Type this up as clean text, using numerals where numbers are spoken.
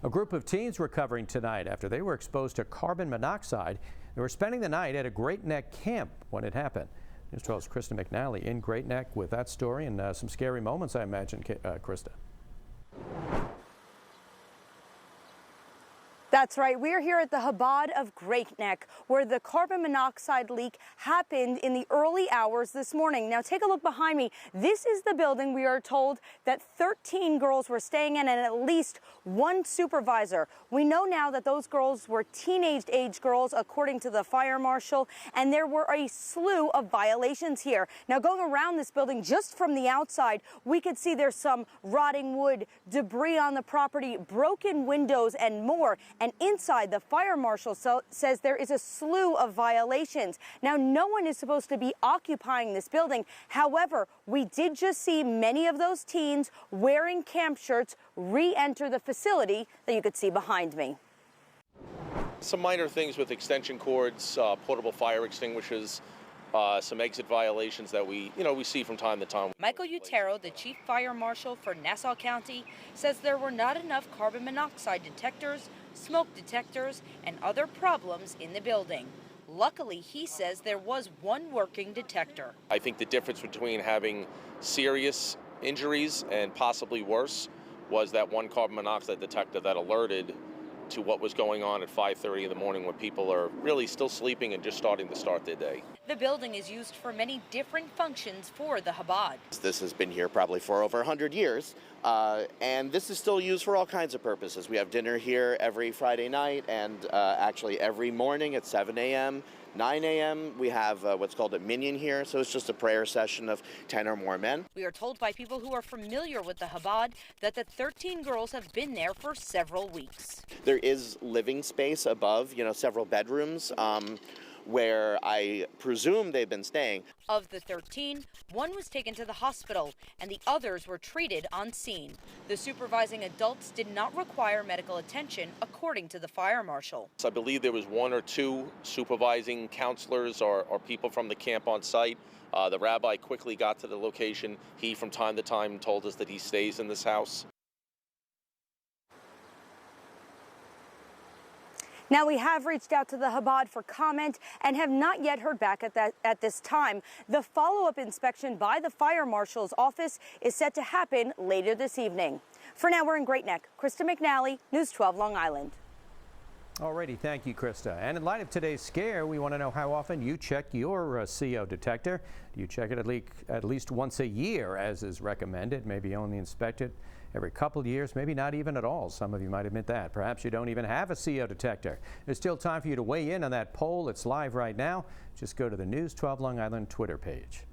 A group of teens recovering tonight after they were exposed to carbon monoxide. They were spending the night at a Great Neck camp when it happened. News 12's Krista McNally in Great Neck with that story and some scary moments, I imagine, Krista. That's right. We're here at the Chabad of Great Neck, where the carbon monoxide leak happened in the early hours this morning. Now, take a look behind me. This is the building we are told that 13 girls were staying in and at least one supervisor. We know now that those girls were teenage-age girls, according to the fire marshal, and there were a slew of violations here. Now, going around this building just from the outside, we could see there's some rotting wood, debris on the property, broken windows, and more. And inside, the fire marshal says there is a slew of violations. Now, no one is supposed to be occupying this building. However, we did just see many of those teens wearing camp shirts re-enter the facility that you could see behind me. Some minor things with extension cords, portable fire extinguishers, some exit violations that we see from time to time. Michael Utero, the chief fire marshal for Nassau County, says there were not enough carbon monoxide detectors, smoke detectors, and other problems in the building. Luckily, he says there was one working detector. I think the difference between having serious injuries and possibly worse was that one carbon monoxide detector that alerted to what was going on at 5:30 in the morning when people are really still sleeping and just starting to start their day. The building is used for many different functions for the Chabad. This has been here probably for over 100 years, and this is still used for all kinds of purposes. We have dinner here every Friday night and actually every morning at 7 a.m., 9 a.m. We have what's called a minyan here, so it's just a prayer session of 10 or more men. We are told by people who are familiar with the Chabad that the 13 girls have been there for several weeks. There is living space above, several bedrooms where I presume they've been staying. Of the 13, one was taken to the hospital and the others were treated on scene. The supervising adults did not require medical attention, according to the fire marshal. So I believe there was one or two supervising counselors or people from the camp on site. The rabbi quickly got to the location. He, from time to time, told us that he stays in this house. Now, we have reached out to the Chabad for comment and have not yet heard back at this time. The follow-up inspection by the fire marshal's office is set to happen later this evening. For now, we're in Great Neck. Krista McNally, News 12, Long Island. Alrighty, thank you, Krista. And in light of today's scare, we want to know how often you check your CO detector. Do you check it at least once a year, as is recommended? Maybe only inspect it every couple of years, maybe not even at all. Some of you might admit that. Perhaps you don't even have a CO detector. There's still time for you to weigh in on that poll. It's live right now. Just go to the News 12 Long Island Twitter page.